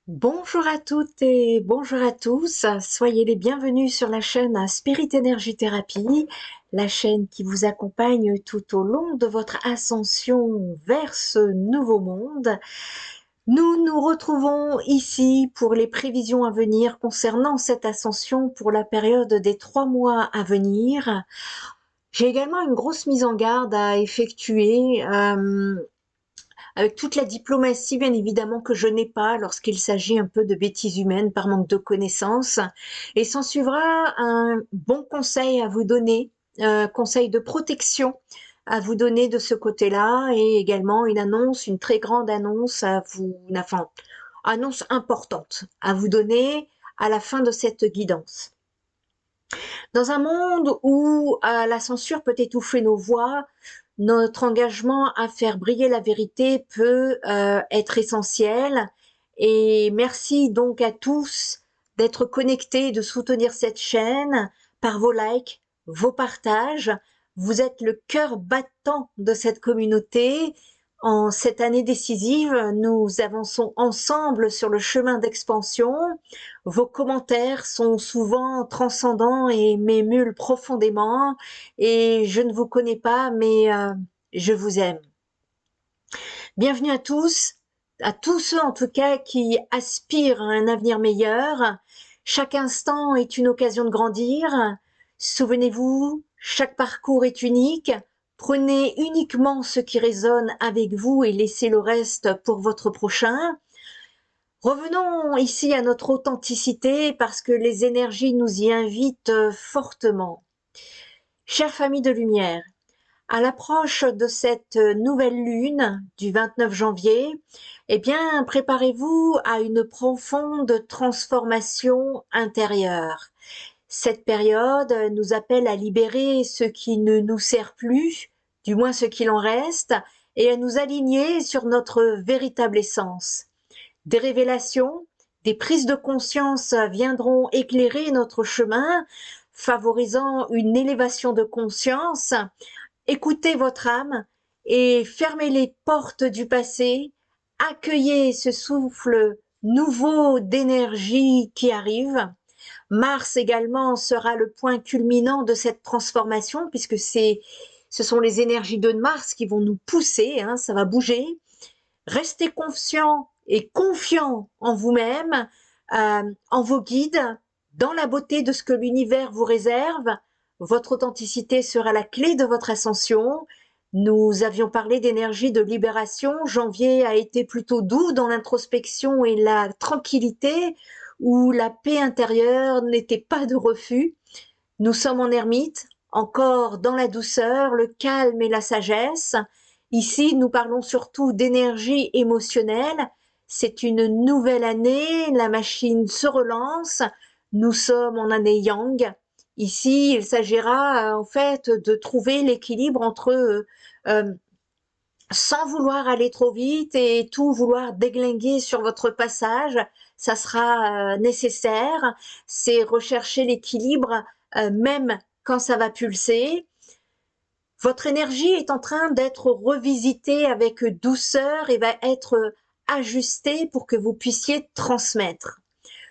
Bonjour à toutes et bonjour à tous, soyez les bienvenus sur la chaîne Spirit Energy Therapy, la chaîne qui vous accompagne tout au long de votre ascension vers ce nouveau monde. Nous nous retrouvons ici pour les prévisions à venir concernant cette ascension pour la période des 3 mois à venir. J'ai également une grosse mise en garde à effectuer avec toute la diplomatie bien évidemment que je n'ai pas lorsqu'il s'agit un peu de bêtises humaines par manque de connaissances. Et s'en suivra un bon conseil à vous donner, conseil de protection à vous donner de ce côté-là, et également une annonce, une très grande annonce à vous, enfin, annonce importante à vous donner à la fin de cette guidance. Dans un monde où la censure peut étouffer nos voix, notre engagement à faire briller la vérité peut être essentiel. Et merci donc à tous d'être connectés, de soutenir cette chaîne par vos likes, vos partages. Vous êtes le cœur battant de cette communauté. En cette année décisive, nous avançons ensemble sur le chemin d'expansion. Vos commentaires sont souvent transcendants et m'émulent profondément. Et je ne vous connais pas, mais je vous aime. Bienvenue à tous ceux en tout cas qui aspirent à un avenir meilleur. Chaque instant est une occasion de grandir. Souvenez-vous, chaque parcours est unique. Prenez uniquement ce qui résonne avec vous et laissez le reste pour votre prochain. Revenons ici à notre authenticité parce que les énergies nous y invitent fortement. Chère famille de lumière, à l'approche de cette nouvelle lune du 29 janvier, eh bien, préparez-vous à une profonde transformation intérieure. Cette période nous appelle à libérer ce qui ne nous sert plus, du moins ce qu'il en reste, et à nous aligner sur notre véritable essence. Des révélations, des prises de conscience viendront éclairer notre chemin, favorisant une élévation de conscience. Écoutez votre âme et fermez les portes du passé, accueillez ce souffle nouveau d'énergie qui arrive. Mars également sera le point culminant de cette transformation puisque ce sont les énergies de Mars qui vont nous pousser, ça va bouger. Restez conscient et confiant en vous-même, en vos guides, dans la beauté de ce que l'univers vous réserve. Votre authenticité sera la clé de votre ascension. Nous avions parlé d'énergie de libération. Janvier a été plutôt doux dans l'introspection et la tranquillité, où la paix intérieure n'était pas de refus. Nous sommes en ermite, encore dans la douceur, le calme et la sagesse. Ici, nous parlons surtout d'énergie émotionnelle. C'est une nouvelle année, la machine se relance. Nous sommes en année yang. Ici, il s'agira en fait de trouver l'équilibre entre euh, sans vouloir aller trop vite et tout vouloir déglinguer sur votre passage. Ça sera nécessaire. C'est rechercher l'équilibre même quand ça va pulser. Votre énergie est en train d'être revisitée avec douceur et va être ajustée pour que vous puissiez transmettre.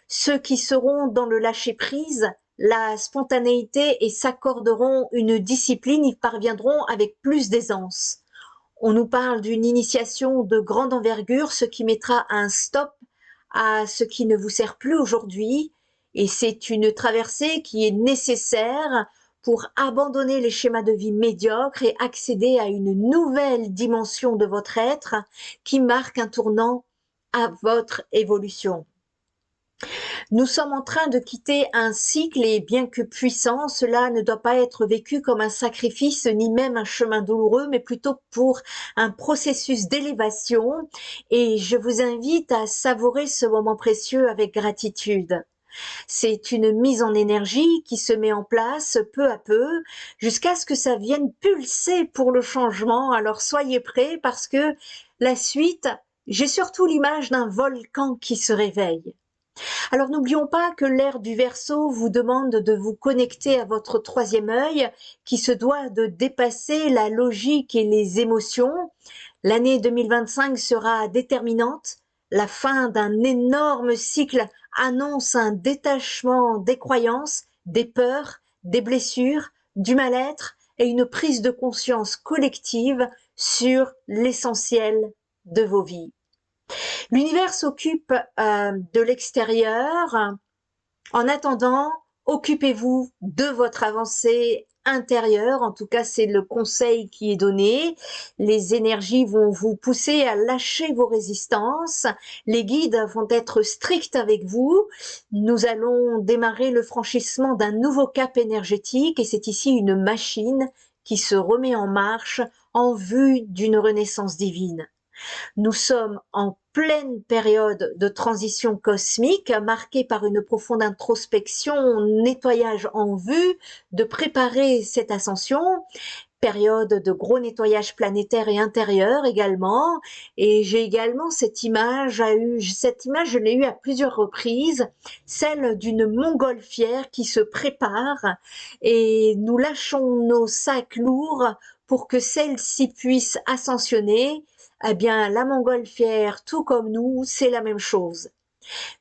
Ceux qui seront dans le lâcher-prise, la spontanéité et s'accorderont une discipline, y parviendront avec plus d'aisance. On nous parle d'une initiation de grande envergure, ce qui mettra un stop à ce qui ne vous sert plus aujourd'hui. Et c'est une traversée qui est nécessaire pour abandonner les schémas de vie médiocres et accéder à une nouvelle dimension de votre être qui marque un tournant à votre évolution. Nous sommes en train de quitter un cycle et bien que puissant, cela ne doit pas être vécu comme un sacrifice ni même un chemin douloureux, mais plutôt pour un processus d'élévation. Et je vous invite à savourer ce moment précieux avec gratitude. C'est une mise en énergie qui se met en place peu à peu jusqu'à ce que ça vienne pulser pour le changement. Alors soyez prêts parce que la suite, j'ai surtout l'image d'un volcan qui se réveille. Alors n'oublions pas que l'ère du Verseau vous demande de vous connecter à votre troisième œil qui se doit de dépasser la logique et les émotions. L'année 2025 sera déterminante. La fin d'un énorme cycle annonce un détachement des croyances, des peurs, des blessures, du mal-être et une prise de conscience collective sur l'essentiel de vos vies. L'univers s'occupe de l'extérieur. En attendant, occupez-vous de votre avancée intérieure. En tout cas, c'est le conseil qui est donné. Les énergies vont vous pousser à lâcher vos résistances. Les guides vont être stricts avec vous. Nous allons démarrer le franchissement d'un nouveau cap énergétique et c'est ici une machine qui se remet en marche en vue d'une renaissance divine. Nous sommes en pleine période de transition cosmique, marquée par une profonde introspection, nettoyage en vue de préparer cette ascension, période de gros nettoyage planétaire et intérieur également. Et j'ai également cette image, je l'ai eue à plusieurs reprises, celle d'une montgolfière qui se prépare et nous lâchons nos sacs lourds pour que celle-ci puisse ascensionner. Eh bien, la montgolfière, tout comme nous, c'est la même chose.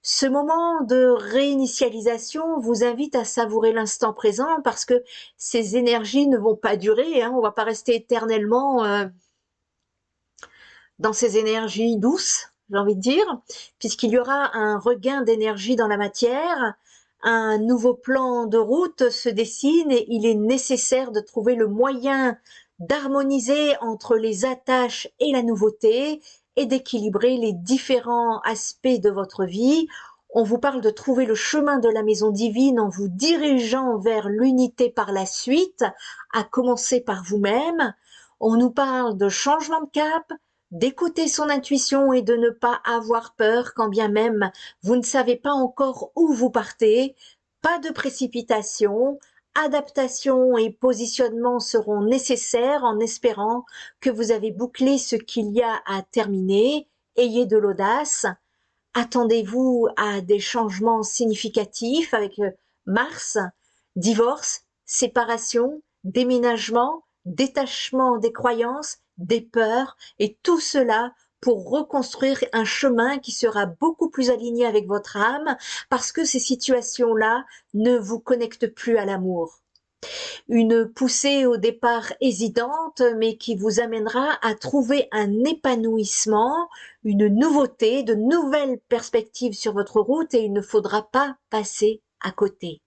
Ce moment de réinitialisation vous invite à savourer l'instant présent parce que ces énergies ne vont pas durer. On ne va pas rester éternellement dans ces énergies douces, j'ai envie de dire, puisqu'il y aura un regain d'énergie dans la matière. Un nouveau plan de route se dessine et il est nécessaire de trouver le moyen d'harmoniser entre les attaches et la nouveauté et d'équilibrer les différents aspects de votre vie. On vous parle de trouver le chemin de la maison divine en vous dirigeant vers l'unité par la suite, à commencer par vous-même. On nous parle de changement de cap, d'écouter son intuition et de ne pas avoir peur quand bien même vous ne savez pas encore où vous partez. Pas de précipitation, adaptation et positionnement seront nécessaires en espérant que vous avez bouclé ce qu'il y a à terminer. Ayez de l'audace. Attendez-vous à des changements significatifs avec Mars, divorce, séparation, déménagement, détachement des croyances, des peurs et tout cela pour reconstruire un chemin qui sera beaucoup plus aligné avec votre âme parce que ces situations-là ne vous connectent plus à l'amour. Une poussée au départ hésitante, mais qui vous amènera à trouver un épanouissement, une nouveauté, de nouvelles perspectives sur votre route et il ne faudra pas passer à côté.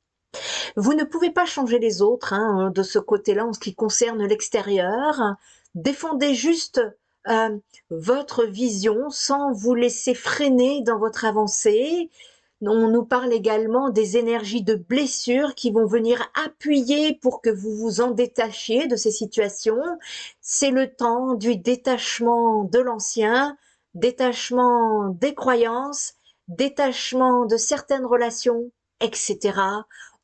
Vous ne pouvez pas changer les autres de ce côté-là en ce qui concerne l'extérieur. Défendez juste votre vision sans vous laisser freiner dans votre avancée. On nous parle également des énergies de blessure qui vont venir appuyer pour que vous vous en détachiez de ces situations. C'est le temps du détachement de l'ancien, détachement des croyances, détachement de certaines relations, etc.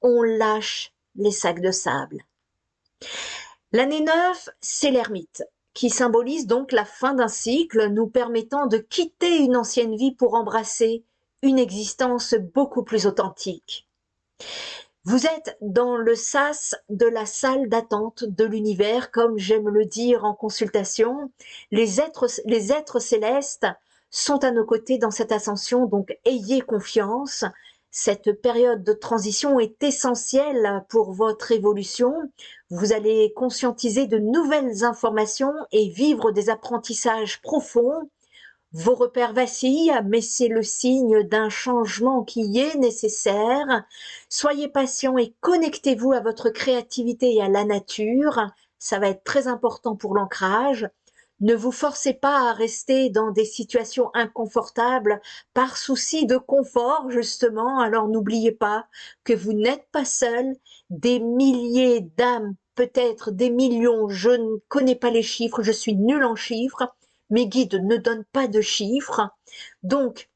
On lâche les sacs de sable. L'année 9, c'est l'ermite, qui symbolise donc la fin d'un cycle, nous permettant de quitter une ancienne vie pour embrasser une existence beaucoup plus authentique. Vous êtes dans le sas de la salle d'attente de l'univers, comme j'aime le dire en consultation. Les êtres célestes sont à nos côtés dans cette ascension, donc ayez confiance. Cette période de transition est essentielle pour votre évolution. Vous allez conscientiser de nouvelles informations et vivre des apprentissages profonds. Vos repères vacillent, mais c'est le signe d'un changement qui est nécessaire. Soyez patient et connectez-vous à votre créativité et à la nature. Ça va être très important pour l'ancrage. Ne vous forcez pas à rester dans des situations inconfortables par souci de confort, justement. Alors n'oubliez pas que vous n'êtes pas seul. Des milliers d'âmes, peut-être des millions, je ne connais pas les chiffres, je suis nulle en chiffres. Mes guides ne donnent pas de chiffres. Donc,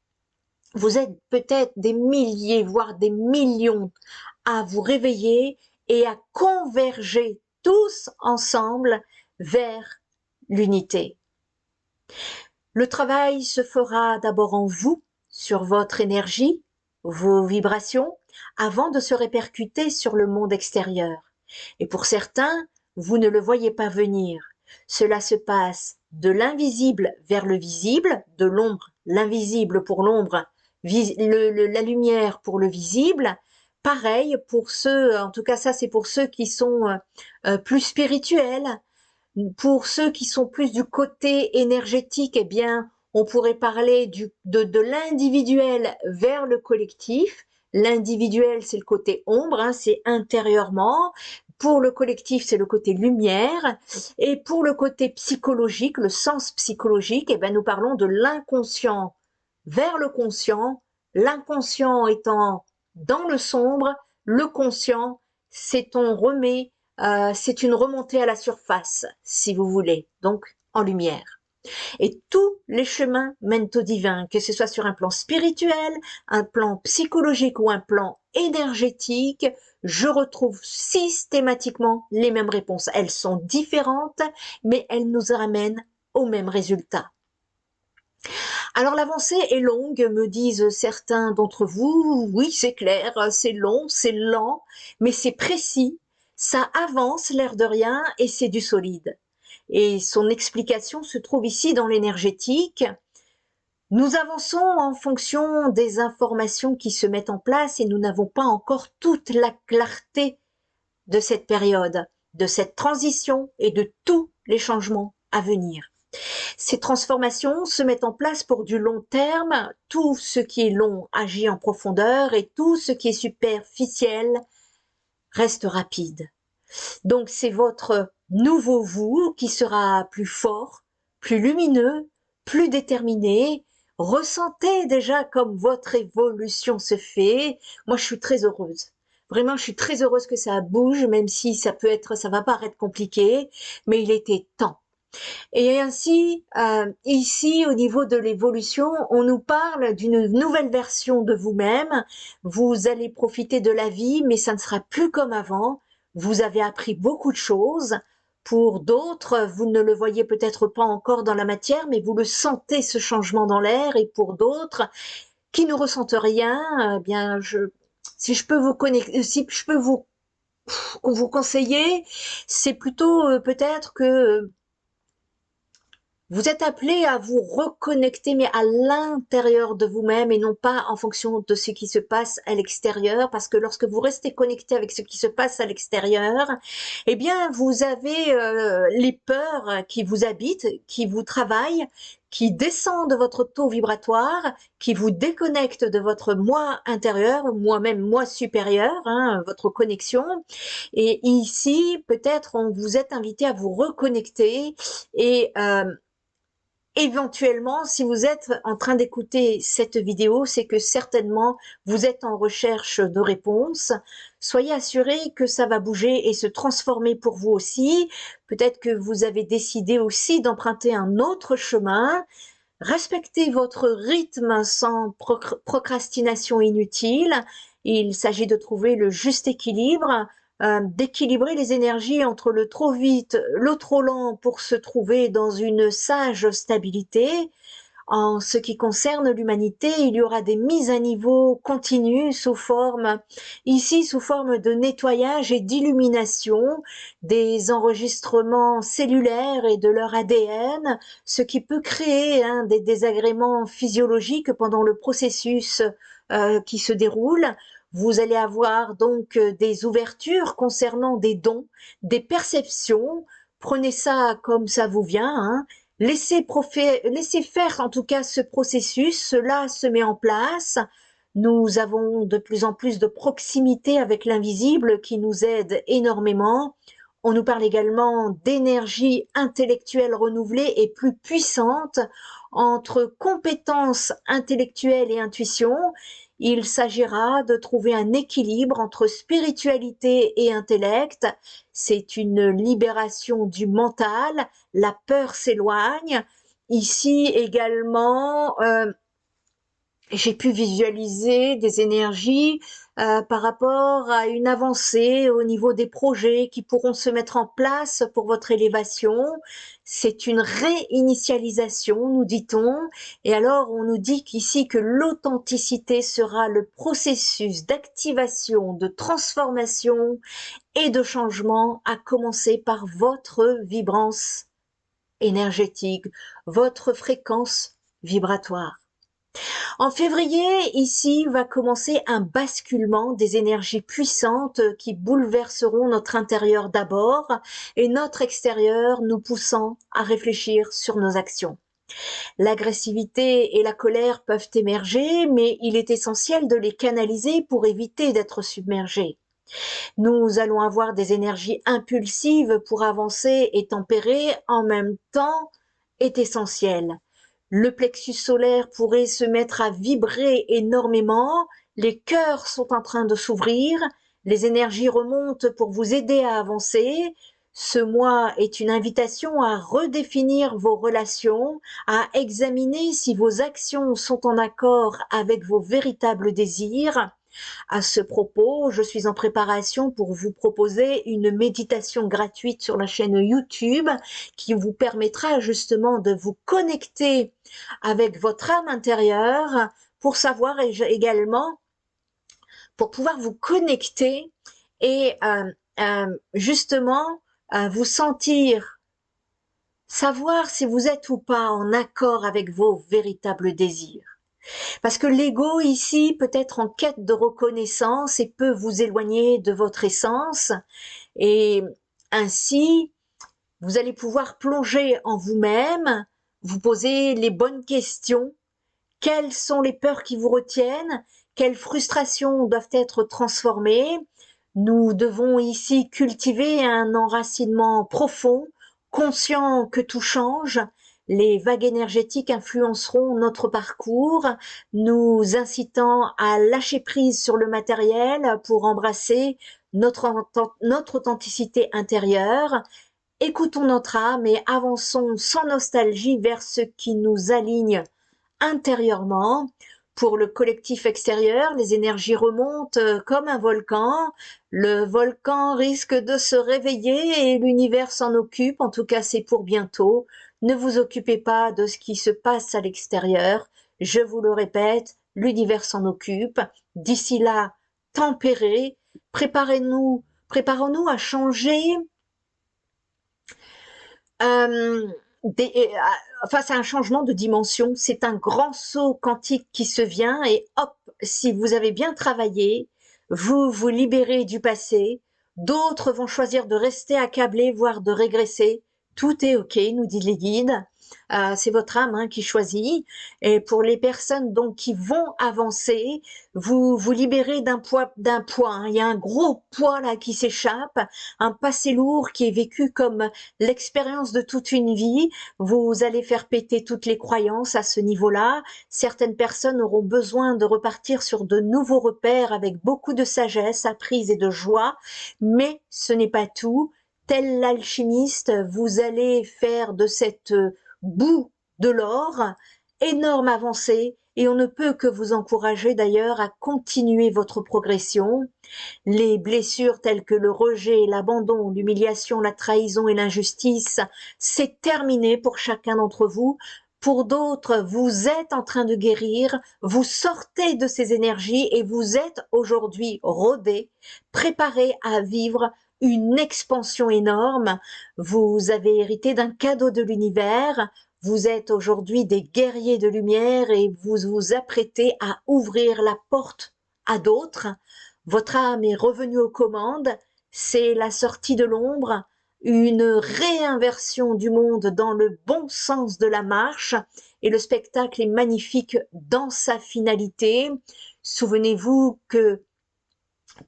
vous êtes peut-être des milliers, voire des millions à vous réveiller et à converger tous ensemble vers l'unité. Le travail se fera d'abord en vous, sur votre énergie, vos vibrations, avant de se répercuter sur le monde extérieur. Et pour certains, vous ne le voyez pas venir. Cela se passe de l'invisible vers le visible, de l'ombre l'invisible pour l'ombre, la lumière pour le visible. Pareil pour ceux, en tout cas ça c'est pour ceux qui sont plus spirituels. Pour ceux qui sont plus du côté énergétique, eh bien, on pourrait parler de l'individuel vers le collectif. L'individuel, c'est le côté ombre, hein, c'est intérieurement. Pour le collectif, c'est le côté lumière. Et pour le côté psychologique, le sens psychologique, eh bien, nous parlons de l'inconscient vers le conscient. L'inconscient étant dans le sombre, le conscient, c'est on remet c'est une remontée à la surface, si vous voulez, donc en lumière. Et tous les chemins mènent au divin, que ce soit sur un plan spirituel, un plan psychologique ou un plan énergétique, je retrouve systématiquement les mêmes réponses. Elles sont différentes, mais elles nous ramènent au même résultat. Alors l'avancée est longue, me disent certains d'entre vous. Oui, c'est clair, c'est long, c'est lent, mais c'est précis. Ça avance l'air de rien et c'est du solide. Et son explication se trouve ici dans l'énergétique. Nous avançons en fonction des informations qui se mettent en place et nous n'avons pas encore toute la clarté de cette période, de cette transition et de tous les changements à venir. Ces transformations se mettent en place pour du long terme. Tout ce qui est long agit en profondeur et tout ce qui est superficiel reste rapide. Donc c'est votre nouveau vous qui sera plus fort, plus lumineux, plus déterminé. Ressentez déjà comme votre évolution se fait. Moi, je suis très heureuse. Vraiment, je suis très heureuse que ça bouge, même si ça va paraître compliqué, mais il était temps. Et ainsi, ici, au niveau de l'évolution, on nous parle d'une nouvelle version de vous-même. Vous allez profiter de la vie, mais ça ne sera plus comme avant. Vous avez appris beaucoup de choses. Pour d'autres, vous ne le voyez peut-être pas encore dans la matière, mais vous le sentez, ce changement dans l'air. Et pour d'autres, qui ne ressentent rien, eh bien, si je peux vous connecter, si je peux vous conseiller, c'est plutôt peut-être que vous êtes appelé à vous reconnecter, mais à l'intérieur de vous-même et non pas en fonction de ce qui se passe à l'extérieur, parce que lorsque vous restez connecté avec ce qui se passe à l'extérieur, eh bien, vous avez les peurs qui vous habitent, qui vous travaillent, qui descendent de votre taux vibratoire, qui vous déconnectent de votre moi intérieur, moi-même, moi supérieur, hein, votre connexion. Et ici, peut-être, on vous est invité à vous reconnecter et éventuellement, si vous êtes en train d'écouter cette vidéo, c'est que certainement vous êtes en recherche de réponses. Soyez assurés que ça va bouger et se transformer pour vous aussi. Peut-être que vous avez décidé aussi d'emprunter un autre chemin. Respectez votre rythme sans procrastination inutile. Il s'agit de trouver le juste équilibre, d'équilibrer les énergies entre le trop vite, le trop lent pour se trouver dans une sage stabilité. En ce qui concerne l'humanité, il y aura des mises à niveau continues ici sous forme de nettoyage et d'illumination des enregistrements cellulaires et de leur ADN, ce qui peut créer des désagréments physiologiques pendant le processus qui se déroule. Vous allez avoir donc des ouvertures concernant des dons, des perceptions. Prenez ça comme ça vous vient, hein. Laissez faire en tout cas ce processus, cela se met en place. Nous avons de plus en plus de proximité avec l'invisible qui nous aide énormément. On nous parle également d'énergie intellectuelle renouvelée et plus puissante entre compétences intellectuelles et intuition. Il s'agira de trouver un équilibre entre spiritualité et intellect. C'est une libération du mental. La peur s'éloigne. Ici également, j'ai pu visualiser des énergies par rapport à une avancée au niveau des projets qui pourront se mettre en place pour votre élévation. C'est une réinitialisation, nous dit-on. Et alors, on nous dit qu'ici que l'authenticité sera le processus d'activation, de transformation et de changement, à commencer par votre vibrance énergétique, votre fréquence vibratoire. En février, ici, va commencer un basculement des énergies puissantes qui bouleverseront notre intérieur d'abord et notre extérieur, nous poussant à réfléchir sur nos actions. L'agressivité et la colère peuvent émerger, mais il est essentiel de les canaliser pour éviter d'être submergés. Nous allons avoir des énergies impulsives pour avancer et tempérer en même temps est essentiel. Le plexus solaire pourrait se mettre à vibrer énormément, les cœurs sont en train de s'ouvrir, les énergies remontent pour vous aider à avancer. Ce mois est une invitation à redéfinir vos relations, à examiner si vos actions sont en accord avec vos véritables désirs. À ce propos, je suis en préparation pour vous proposer une méditation gratuite sur la chaîne YouTube qui vous permettra justement de vous connecter avec votre âme intérieure pour savoir également, pour pouvoir vous connecter et justement vous sentir, savoir si vous êtes ou pas en accord avec vos véritables désirs. Parce que l'ego ici peut être en quête de reconnaissance et peut vous éloigner de votre essence. Et ainsi, vous allez pouvoir plonger en vous-même, vous poser les bonnes questions. Quelles sont les peurs qui vous retiennent? Quelles frustrations doivent être transformées? Nous devons ici cultiver un enracinement profond, conscient que tout change. Les vagues énergétiques influenceront notre parcours, nous incitant à lâcher prise sur le matériel pour embrasser notre authenticité intérieure. Écoutons notre âme et avançons sans nostalgie vers ce qui nous aligne intérieurement. Pour le collectif extérieur, les énergies remontent comme un volcan. Le volcan risque de se réveiller et l'univers s'en occupe. En tout cas, c'est pour bientôt. Ne vous occupez pas de ce qui se passe à l'extérieur. Je vous le répète, l'univers s'en occupe. D'ici là, tempérez, préparons-nous à changer face à un changement de dimension. C'est un grand saut quantique qui se vient et hop, si vous avez bien travaillé, vous vous libérez du passé. D'autres vont choisir de rester accablés, voire de régresser. Tout est ok, nous dit les guides. C'est votre âme qui choisit. Et pour les personnes donc qui vont avancer, vous vous libérez d'un poids. Il y a un gros poids là qui s'échappe, un passé lourd qui est vécu comme l'expérience de toute une vie. Vous allez faire péter toutes les croyances à ce niveau-là. Certaines personnes auront besoin de repartir sur de nouveaux repères avec beaucoup de sagesse apprise et de joie, mais ce n'est pas tout. Tel l'alchimiste, vous allez faire de cette bout de l'or, énorme avancée, et on ne peut que vous encourager d'ailleurs à continuer votre progression. Les blessures telles que le rejet, l'abandon, l'humiliation, la trahison et l'injustice, c'est terminé pour chacun d'entre vous. Pour d'autres, vous êtes en train de guérir, vous sortez de ces énergies et vous êtes aujourd'hui rodés, préparés à vivre une expansion énorme. Vous avez hérité d'un cadeau de l'univers. Vous êtes aujourd'hui des guerriers de lumière et vous vous apprêtez à ouvrir la porte à d'autres. Votre âme est revenue aux commandes. C'est la sortie de l'ombre, une réinversion du monde dans le bon sens de la marche. Et le spectacle est magnifique dans sa finalité. Souvenez-vous que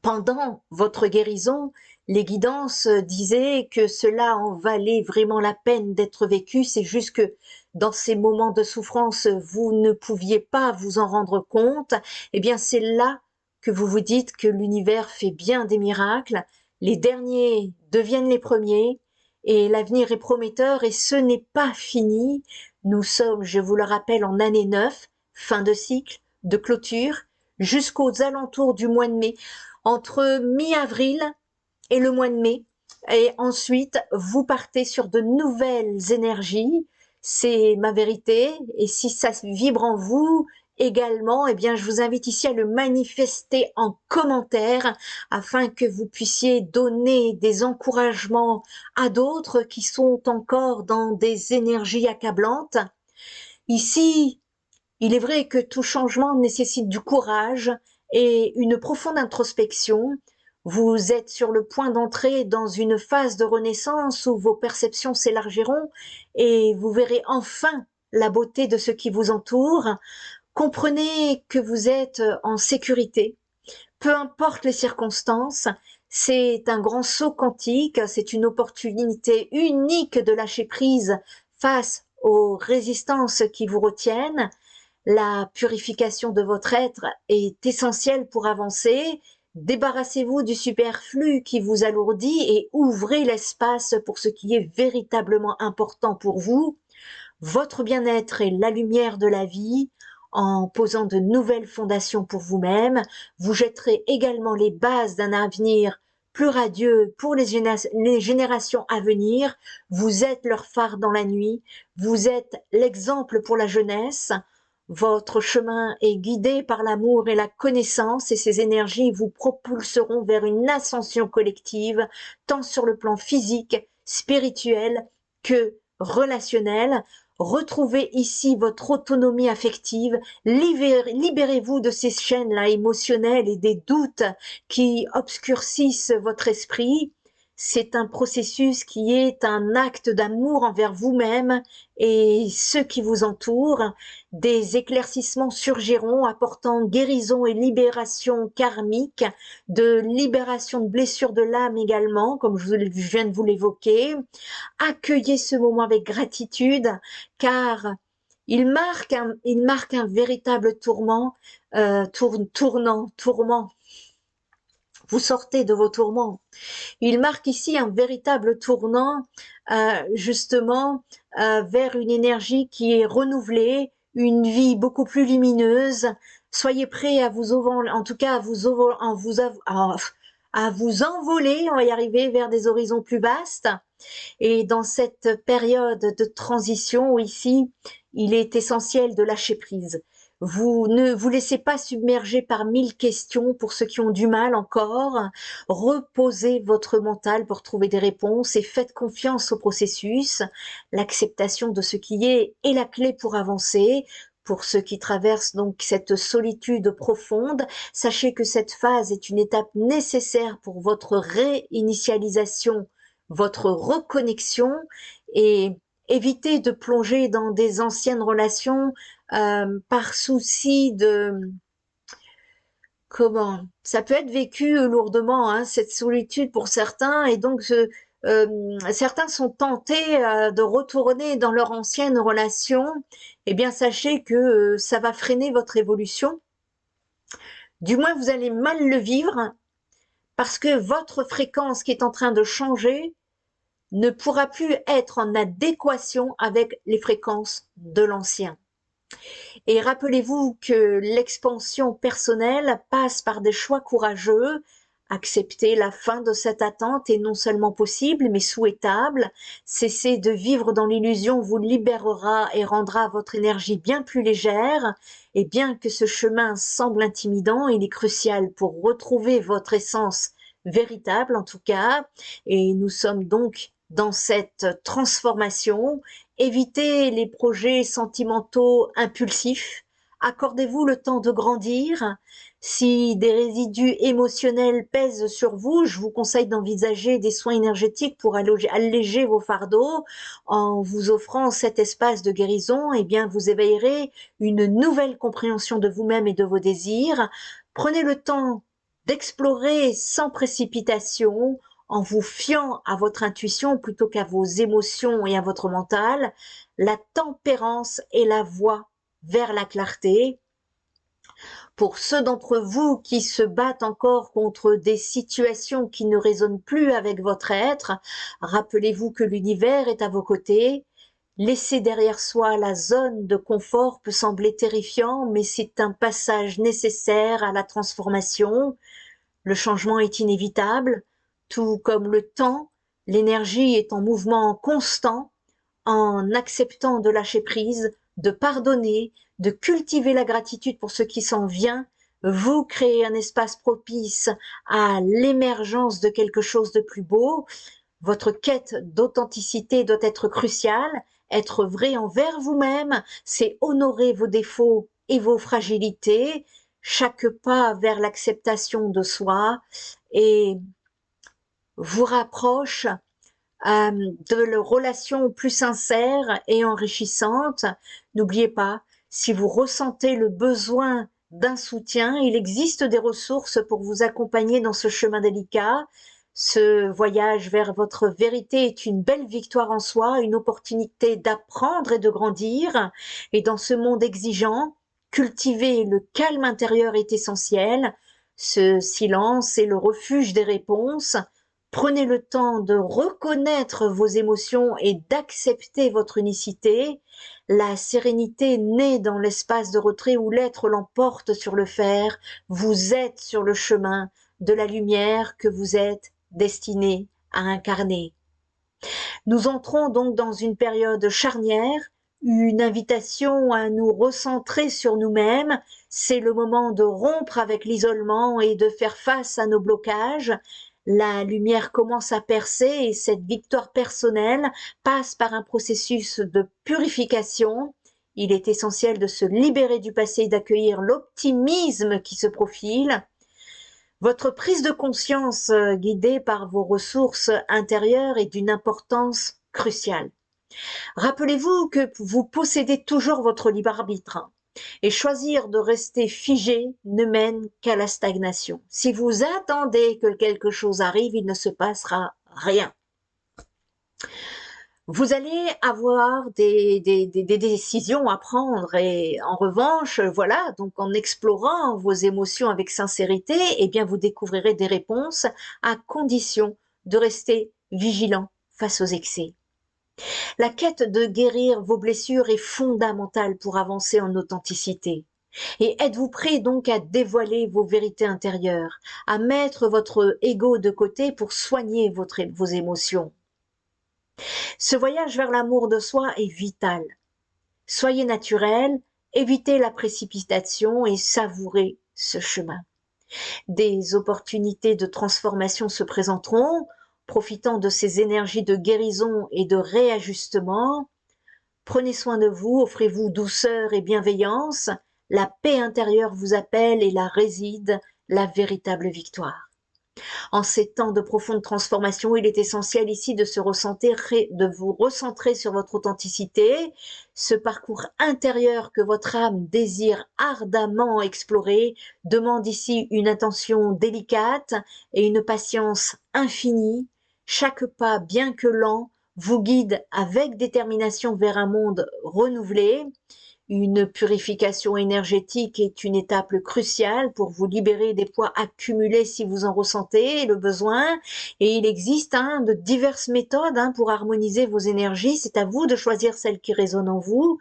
pendant votre guérison, les guidances disaient que cela en valait vraiment la peine d'être vécu. C'est juste que dans ces moments de souffrance, vous ne pouviez pas vous en rendre compte. Eh bien, c'est là que vous vous dites que l'univers fait bien des miracles. Les derniers deviennent les premiers et l'avenir est prometteur et ce n'est pas fini. Nous sommes, je vous le rappelle, en année 9, fin de cycle, de clôture, jusqu'aux alentours du mois de mai. Entre mi-avril et le mois de mai. Et ensuite, vous partez sur de nouvelles énergies. C'est ma vérité. Et si ça vibre en vous également, eh bien, je vous invite ici à le manifester en commentaire afin que vous puissiez donner des encouragements à d'autres qui sont encore dans des énergies accablantes. Ici, Il est vrai que tout changement nécessite du courage et une profonde introspection. Vous êtes sur le point d'entrer dans une phase de renaissance où vos perceptions s'élargiront et vous verrez enfin la beauté de ce qui vous entoure. Comprenez que vous êtes en sécurité, peu importe les circonstances. C'est un grand saut quantique, c'est une opportunité unique de lâcher prise face aux résistances qui vous retiennent. La purification de votre être est essentielle pour avancer. Débarrassez-vous du superflu qui vous alourdit et ouvrez l'espace pour ce qui est véritablement important pour vous. Votre bien-être est la lumière de la vie. En posant de nouvelles fondations pour vous-même, vous jetterez également les bases d'un avenir plus radieux pour les générations à venir. Vous êtes leur phare dans la nuit. Vous êtes l'exemple pour la jeunesse. Votre chemin est guidé par l'amour et la connaissance et ces énergies vous propulseront vers une ascension collective, tant sur le plan physique, spirituel que relationnel. Retrouvez ici votre autonomie affective, libérez-vous de ces chaînes-là émotionnelles et des doutes qui obscurcissent votre esprit. C'est un processus qui est un acte d'amour envers vous-même et ceux qui vous entourent. Des éclaircissements surgiront apportant guérison et libération karmique, de libération de blessures de l'âme également, comme je viens de vous l'évoquer. Accueillez ce moment avec gratitude car il marque un véritable tourment, tourment. Vous sortez de vos tourments. Il marque ici un véritable tournant, justement, vers une énergie qui est renouvelée, une vie beaucoup plus lumineuse. Soyez prêts à vous en tout cas à vous envoler, on va y arriver, vers des horizons plus vastes. Et dans cette période de transition, ici, il est essentiel de lâcher prise. Vous ne vous laissez pas submerger par 1000 questions pour ceux qui ont du mal encore. Reposez votre mental pour trouver des réponses et faites confiance au processus. L'acceptation de ce qui est la clé pour avancer. Pour ceux qui traversent donc cette solitude profonde, sachez que cette phase est une étape nécessaire pour votre réinitialisation, votre reconnexion, et évitez de plonger dans des anciennes relations par souci de... Comment? Ça peut être vécu lourdement, hein, cette solitude pour certains, et donc certains sont tentés de retourner dans leur ancienne relation. Eh bien, sachez que ça va freiner votre évolution. Du moins, vous allez mal le vivre, parce que votre fréquence qui est en train de changer ne pourra plus être en adéquation avec les fréquences de l'ancien. Et rappelez-vous que l'expansion personnelle passe par des choix courageux. Accepter la fin de cette attente est non seulement possible, mais souhaitable. Cesser de vivre dans l'illusion vous libérera et rendra votre énergie bien plus légère. Et bien que ce chemin semble intimidant, il est crucial pour retrouver votre essence véritable, en tout cas. Et nous sommes donc dans cette transformation. Évitez les projets sentimentaux impulsifs. Accordez-vous le temps de grandir. Si des résidus émotionnels pèsent sur vous, je vous conseille d'envisager des soins énergétiques pour alléger vos fardeaux. En vous offrant cet espace de guérison, eh bien, vous éveillerez une nouvelle compréhension de vous-même et de vos désirs. Prenez le temps d'explorer sans précipitation, en vous fiant à votre intuition plutôt qu'à vos émotions et à votre mental. La tempérance est la voie vers la clarté. Pour ceux d'entre vous qui se battent encore contre des situations qui ne résonnent plus avec votre être, rappelez-vous que l'univers est à vos côtés. Laisser derrière soi la zone de confort peut sembler terrifiant, mais c'est un passage nécessaire à la transformation. Le changement est inévitable, tout comme le temps. L'énergie est en mouvement constant. En acceptant de lâcher prise, de pardonner, de cultiver la gratitude pour ce qui s'en vient, vous créez un espace propice à l'émergence de quelque chose de plus beau. Votre quête d'authenticité doit être cruciale. être vrai envers vous-même, c'est honorer vos défauts et vos fragilités, chaque pas vers l'acceptation de soi et vous rapproche de relations plus sincères et enrichissantes. N'oubliez pas, si vous ressentez le besoin d'un soutien, il existe des ressources pour vous accompagner dans ce chemin délicat. Ce voyage vers votre vérité est une belle victoire en soi, une opportunité d'apprendre et de grandir. Et dans ce monde exigeant, cultiver le calme intérieur est essentiel. Ce silence est le refuge des réponses. Prenez le temps de reconnaître vos émotions et d'accepter votre unicité. La sérénité naît dans l'espace de retrait où l'être l'emporte sur le faire. Vous êtes sur le chemin de la lumière que vous êtes destiné à incarner. Nous entrons donc dans une période charnière, une invitation à nous recentrer sur nous-mêmes. C'est le moment de rompre avec l'isolement et de faire face à nos blocages. La lumière commence à percer et cette victoire personnelle passe par un processus de purification. Il est essentiel de se libérer du passé et d'accueillir l'optimisme qui se profile. Votre prise de conscience guidée par vos ressources intérieures est d'une importance cruciale. Rappelez-vous que vous possédez toujours votre libre arbitre et choisir de rester figé ne mène qu'à la stagnation. Si vous attendez que quelque chose arrive, il ne se passera rien. Vous allez avoir des décisions à prendre et en revanche, voilà, donc en explorant vos émotions avec sincérité, eh bien vous découvrirez des réponses à condition de rester vigilant face aux excès. La quête de guérir vos blessures est fondamentale pour avancer en authenticité. Et êtes-vous prêt donc à dévoiler vos vérités intérieures, à mettre votre ego de côté pour soigner vos émotions? Ce voyage vers l'amour de soi est vital. Soyez naturel, évitez la précipitation et savourez ce chemin. Des opportunités de transformation se présenteront, profitant de ces énergies de guérison et de réajustement. Prenez soin de vous, offrez-vous douceur et bienveillance. La paix intérieure vous appelle et là réside la véritable victoire. En ces temps de profonde transformation, il est essentiel ici de vous recentrer sur votre authenticité, ce parcours intérieur que votre âme désire ardemment explorer demande ici une attention délicate et une patience infinie. Chaque pas, bien que lent, vous guide avec détermination vers un monde renouvelé. Une purification énergétique est une étape cruciale pour vous libérer des poids accumulés si vous en ressentez le besoin. Et il existe de diverses méthodes pour harmoniser vos énergies. C'est à vous de choisir celle qui résonne en vous.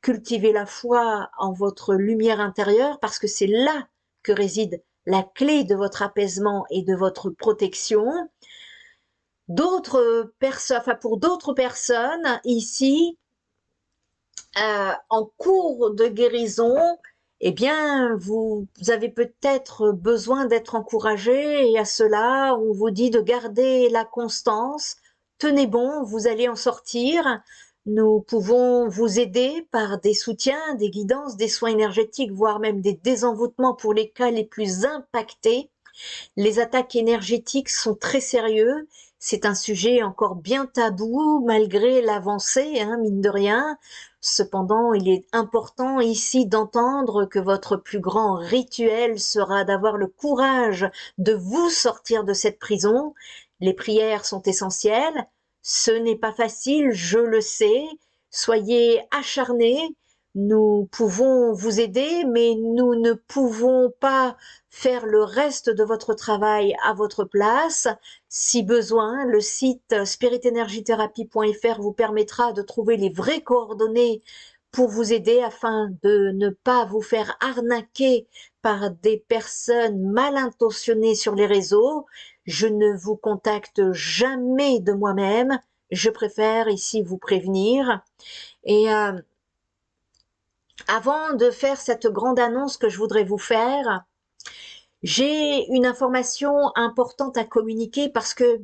Cultivez la foi en votre lumière intérieure parce que c'est là que réside la clé de votre apaisement et de votre protection. Pour d'autres personnes ici, en cours de guérison, eh bien, vous avez peut-être besoin d'être encouragé et à cela, on vous dit de garder la constance. Tenez bon, vous allez en sortir. Nous pouvons vous aider par des soutiens, des guidances, des soins énergétiques, voire même des désenvoûtements pour les cas les plus impactés. Les attaques énergétiques sont très sérieux. C'est un sujet encore bien tabou malgré l'avancée, mine de rien. Cependant, il est important ici d'entendre que votre plus grand rituel sera d'avoir le courage de vous sortir de cette prison. Les prières sont essentielles. Ce n'est pas facile, je le sais. Soyez acharnés. Nous pouvons vous aider, mais nous ne pouvons pas faire le reste de votre travail à votre place. Si besoin, le site spiritenergitherapie.fr vous permettra de trouver les vraies coordonnées pour vous aider afin de ne pas vous faire arnaquer par des personnes mal intentionnées sur les réseaux. Je ne vous contacte jamais de moi-même. Je préfère ici vous prévenir. Et avant de faire cette grande annonce que je voudrais vous faire, j'ai une information importante à communiquer parce que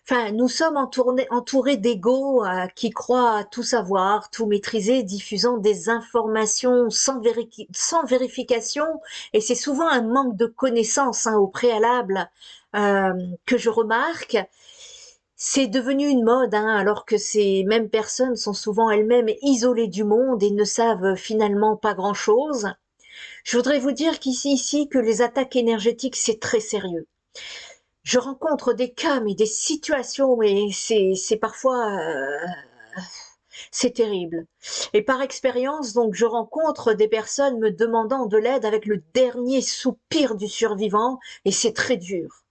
Enfin, nous sommes entourés d'égos qui croient tout savoir, tout maîtriser, diffusant des informations sans vérification. Et c'est souvent un manque de connaissances au préalable que je remarque. C'est devenu une mode, alors que ces mêmes personnes sont souvent elles-mêmes isolées du monde et ne savent finalement pas grand-chose. Je voudrais vous dire qu'ici, que les attaques énergétiques, c'est très sérieux. Je rencontre des cas, mais des situations, mais c'est parfois, c'est terrible. Et par expérience, donc, je rencontre des personnes me demandant de l'aide avec le dernier soupir du survivant, et c'est très dur.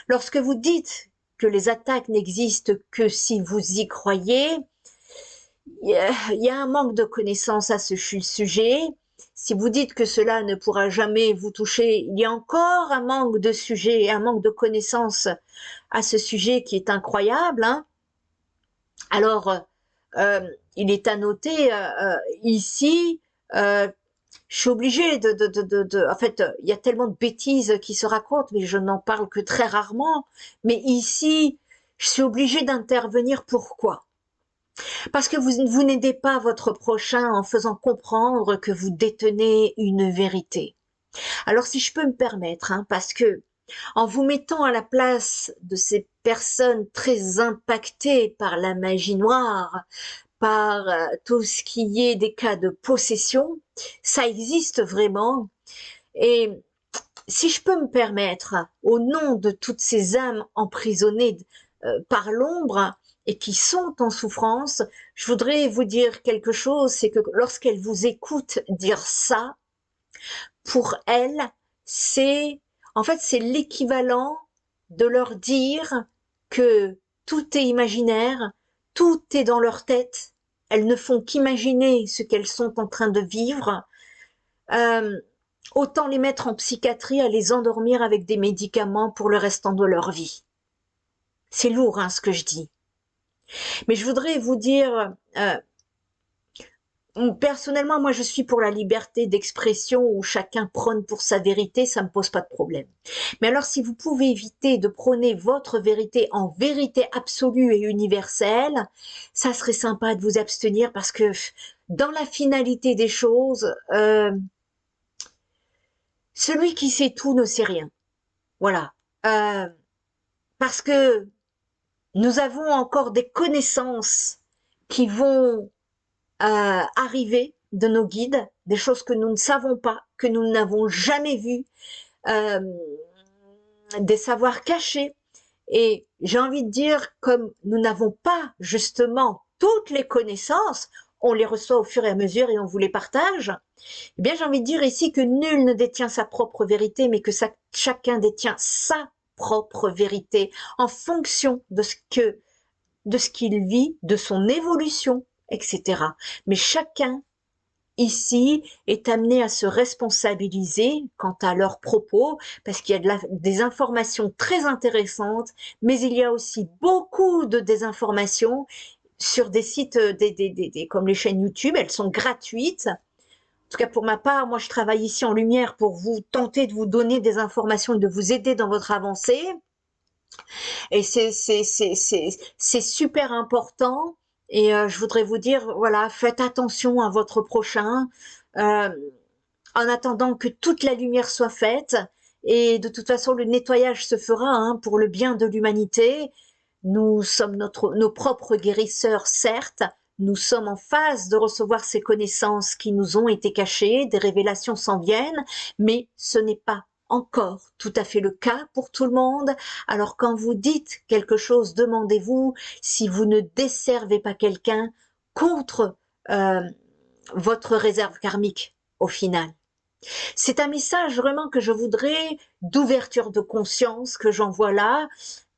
Lorsque vous dites que les attaques n'existent que si vous y croyez, il y a un manque de connaissances à ce sujet. Si vous dites que cela ne pourra jamais vous toucher, il y a encore un manque de sujet, un manque de connaissances à ce sujet qui est incroyable. Alors, il est à noter ici, je suis obligée en fait, il y a tellement de bêtises qui se racontent, mais je n'en parle que très rarement. Mais ici, je suis obligée d'intervenir. Pourquoi? Parce que vous n'aidez pas votre prochain en faisant comprendre que vous détenez une vérité. Alors si je peux me permettre, parce que en vous mettant à la place de ces personnes très impactées par la magie noire, par tout ce qui est des cas de possession, ça existe vraiment. Et si je peux me permettre, au nom de toutes ces âmes emprisonnées par l'ombre et qui sont en souffrance, je voudrais vous dire quelque chose, c'est que lorsqu'elles vous écoutent dire ça, pour elles, c'est en fait c'est l'équivalent de leur dire que tout est imaginaire, tout est dans leur tête, elles ne font qu'imaginer ce qu'elles sont en train de vivre. Euh, Autant les mettre en psychiatrie, à les endormir avec des médicaments pour le restant de leur vie. C'est lourd, ce que je dis. Mais je voudrais vous dire, personnellement, moi, je suis pour la liberté d'expression où chacun prône pour sa vérité, ça me pose pas de problème. Mais alors, si vous pouvez éviter de prôner votre vérité en vérité absolue et universelle, ça serait sympa de vous abstenir parce que dans la finalité des choses, celui qui sait tout ne sait rien. Voilà. Parce que nous avons encore des connaissances qui vont arriver de nos guides, des choses que nous ne savons pas, que nous n'avons jamais vues, euh, des savoirs cachés. Et j'ai envie de dire, comme nous n'avons pas justement toutes les connaissances, on les reçoit au fur et à mesure et on vous les partage. Eh bien, j'ai envie de dire ici que nul ne détient sa propre vérité, mais que chacun détient sa propre vérité en fonction de ce qu'il vit, de son évolution, etc. Mais chacun ici est amené à se responsabiliser quant à leurs propos, parce qu'il y a des informations très intéressantes, mais il y a aussi beaucoup de désinformations sur des sites comme les chaînes YouTube, elles sont gratuites. En tout cas, pour ma part, moi, je travaille ici en lumière pour vous tenter de vous donner des informations et de vous aider dans votre avancée. Et c'est super important. Et je voudrais vous dire, voilà, faites attention à votre prochain euh, en attendant que toute la lumière soit faite. Et de toute façon, le nettoyage se fera pour le bien de l'humanité. Nous sommes nos propres guérisseurs, certes. Nous sommes en phase de recevoir ces connaissances qui nous ont été cachées, des révélations s'en viennent, mais ce n'est pas encore tout à fait le cas pour tout le monde. Alors quand vous dites quelque chose, demandez-vous si vous ne desservez pas quelqu'un contre euh, votre réserve karmique au final. C'est un message vraiment que je voudrais d'ouverture de conscience que j'envoie là.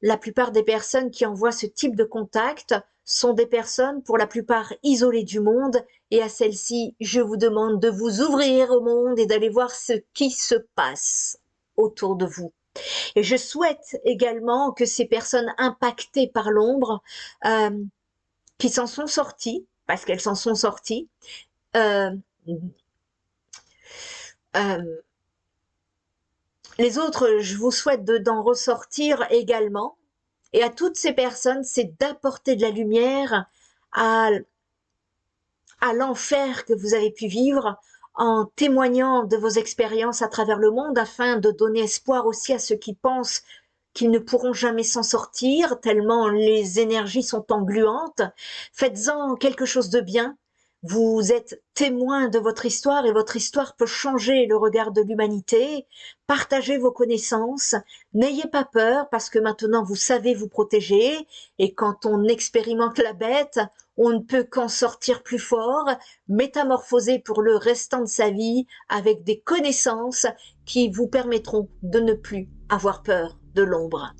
La plupart des personnes qui envoient ce type de contact sont des personnes pour la plupart isolées du monde, et à celles-ci, je vous demande de vous ouvrir au monde et d'aller voir ce qui se passe autour de vous. Et je souhaite également que ces personnes impactées par l'ombre, euh, qui s'en sont sorties, parce qu'elles s'en sont sorties, euh, euh, les autres, je vous souhaite d'en ressortir également Et à toutes ces personnes, c'est d'apporter de la lumière à l'enfer que vous avez pu vivre en témoignant de vos expériences à travers le monde afin de donner espoir aussi à ceux qui pensent qu'ils ne pourront jamais s'en sortir tellement les énergies sont engluantes. Faites-en quelque chose de bien. Vous êtes témoin de votre histoire et votre histoire peut changer le regard de l'humanité. Partagez vos connaissances. N'ayez pas peur parce que maintenant vous savez vous protéger et quand on expérimente la bête, on ne peut qu'en sortir plus fort, métamorphosé pour le restant de sa vie avec des connaissances qui vous permettront de ne plus avoir peur de l'ombre.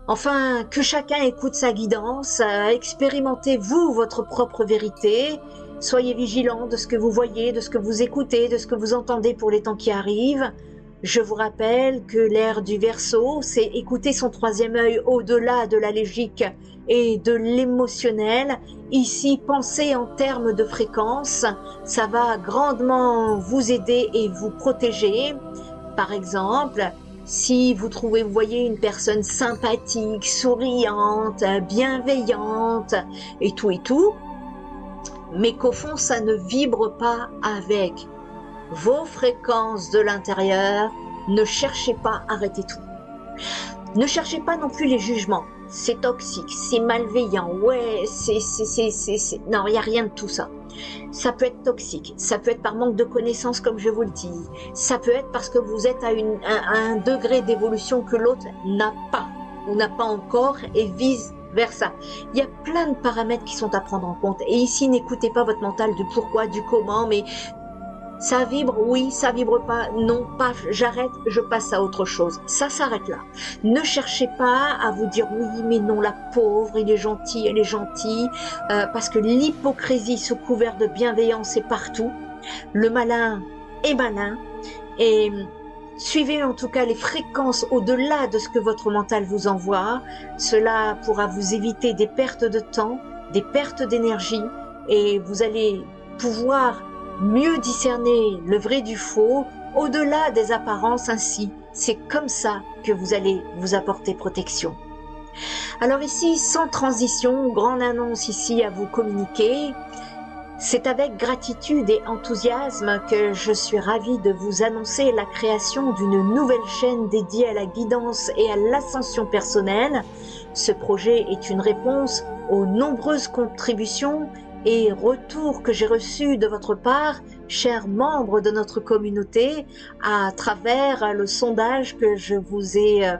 Enfin, que chacun écoute sa guidance, expérimentez-vous votre propre vérité, soyez vigilants de ce que vous voyez, de ce que vous écoutez, de ce que vous entendez pour les temps qui arrivent. Je vous rappelle que l'ère du Verseau, c'est écouter son troisième œil au-delà de la logique et de l'émotionnel. Ici, pensez en termes de fréquence, ça va grandement vous aider et vous protéger. Par exemple, si vous voyez une personne sympathique, souriante, bienveillante et tout, mais qu'au fond ça ne vibre pas avec vos fréquences de l'intérieur, ne cherchez pas, arrêtez tout. Ne cherchez pas non plus les jugements. C'est toxique, c'est malveillant, ouais, non, il n'y a rien de tout ça. Ça peut être toxique, ça peut être par manque de connaissances comme je vous le dis, ça peut être parce que vous êtes à un degré d'évolution que l'autre n'a pas, ou n'a pas encore, et vice versa. Il y a plein de paramètres qui sont à prendre en compte, et ici n'écoutez pas votre mental du pourquoi, du comment, mais ça vibre, oui, ça vibre pas, non, pas, j'arrête, je passe à autre chose. Ça s'arrête là. Ne cherchez pas à vous dire oui, mais non, la pauvre, il est gentil, elle est gentille, parce que l'hypocrisie sous couvert de bienveillance est partout. Le malin est malin, et suivez en tout cas les fréquences au-delà de ce que votre mental vous envoie. Cela pourra vous éviter des pertes de temps, des pertes d'énergie, et vous allez pouvoir mieux discerner le vrai du faux, au-delà des apparences ainsi. C'est comme ça que vous allez vous apporter protection. Alors ici, sans transition, grande annonce ici à vous communiquer. C'est avec gratitude et enthousiasme que je suis ravie de vous annoncer la création d'une nouvelle chaîne dédiée à la guidance et à l'ascension personnelle. Ce projet est une réponse aux nombreuses contributions et retours que j'ai reçus de votre part, chers membres de notre communauté, à travers le sondage que je vous ai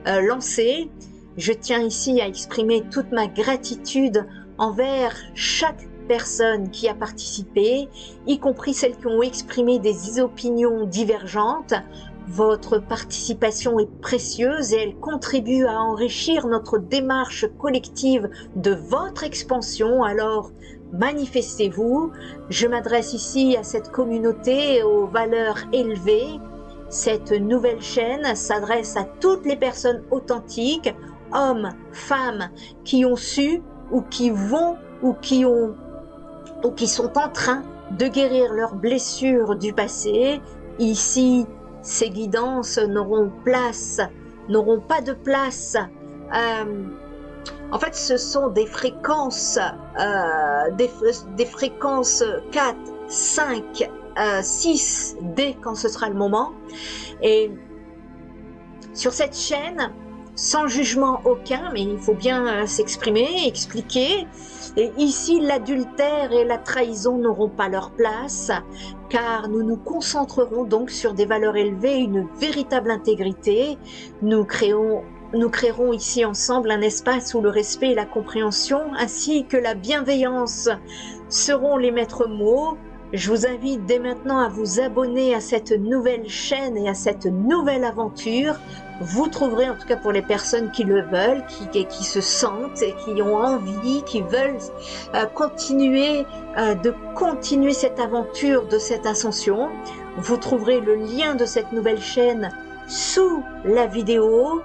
lancé. Je tiens ici à exprimer toute ma gratitude envers chaque personne qui a participé, y compris celles qui ont exprimé des opinions divergentes. Votre participation est précieuse et elle contribue à enrichir notre démarche collective de votre expansion. Alors, manifestez-vous. Je m'adresse ici à cette communauté aux valeurs élevées. Cette nouvelle chaîne s'adresse à toutes les personnes authentiques, hommes, femmes, qui ont su ou qui vont ou qui sont en train de guérir leurs blessures du passé. Ici, ces guidances n'auront pas de place. En fait, ce sont des fréquences, des fréquences 4, 5, 6 dès quand ce sera le moment. Et sur cette chaîne, sans jugement aucun, mais il faut bien s'exprimer, expliquer. Et ici, l'adultère et la trahison n'auront pas leur place, car nous nous concentrerons donc sur des valeurs élevées, une véritable intégrité. Nous créerons ici ensemble un espace où le respect et la compréhension, ainsi que la bienveillance, seront les maîtres mots. Je vous invite dès maintenant à vous abonner à cette nouvelle chaîne et à cette nouvelle aventure. Vous trouverez, en tout cas pour les personnes qui le veulent, qui se sentent et qui ont envie, qui veulent continuer cette aventure de cette ascension. Vous trouverez le lien de cette nouvelle chaîne sous la vidéo.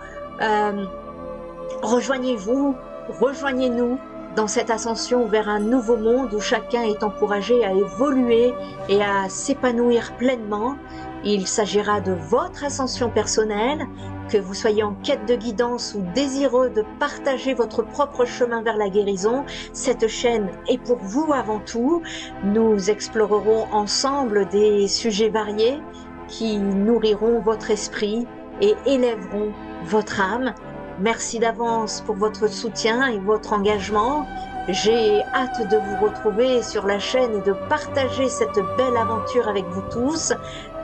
Rejoignez-vous, rejoignez-nous dans cette ascension vers un nouveau monde où chacun est encouragé à évoluer et à s'épanouir pleinement. Il s'agira de votre ascension personnelle, que vous soyez en quête de guidance ou désireux de partager votre propre chemin vers la guérison, cette chaîne est pour vous avant tout. Nous explorerons ensemble des sujets variés qui nourriront votre esprit et élèveront votre âme. Merci d'avance pour votre soutien et votre engagement. J'ai hâte de vous retrouver sur la chaîne et de partager cette belle aventure avec vous tous.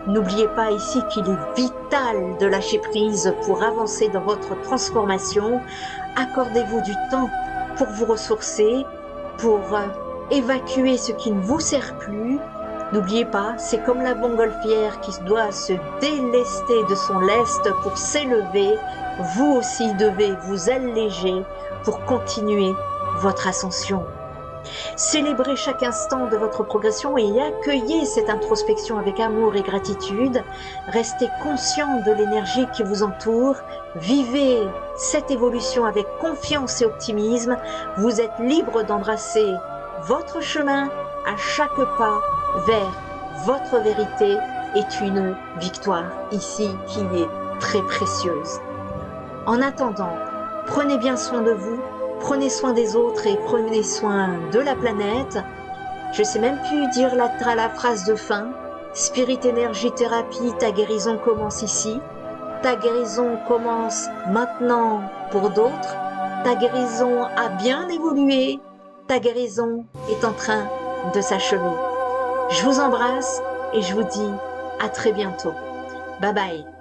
N'oubliez pas ici qu'il est vital de lâcher prise pour avancer dans votre transformation. Accordez-vous du temps pour vous ressourcer, pour évacuer ce qui ne vous sert plus. N'oubliez pas, c'est comme la montgolfière qui doit se délester de son lest pour s'élever. Vous aussi devez vous alléger pour continuer votre ascension. Célébrez chaque instant de votre progression et accueillez cette introspection avec amour et gratitude. Restez conscient de l'énergie qui vous entoure. Vivez cette évolution avec confiance et optimisme. Vous êtes libre d'embrasser votre chemin. À chaque pas vers votre vérité est une victoire ici qui est très précieuse. En attendant, prenez bien soin de vous. Prenez soin des autres et prenez soin de la planète. Je sais même plus dire la phrase de fin. Spirit Energy Thérapie, ta guérison commence ici. Ta guérison commence maintenant pour d'autres. Ta guérison a bien évolué. Ta guérison est en train de s'achever. Je vous embrasse et je vous dis à très bientôt. Bye bye.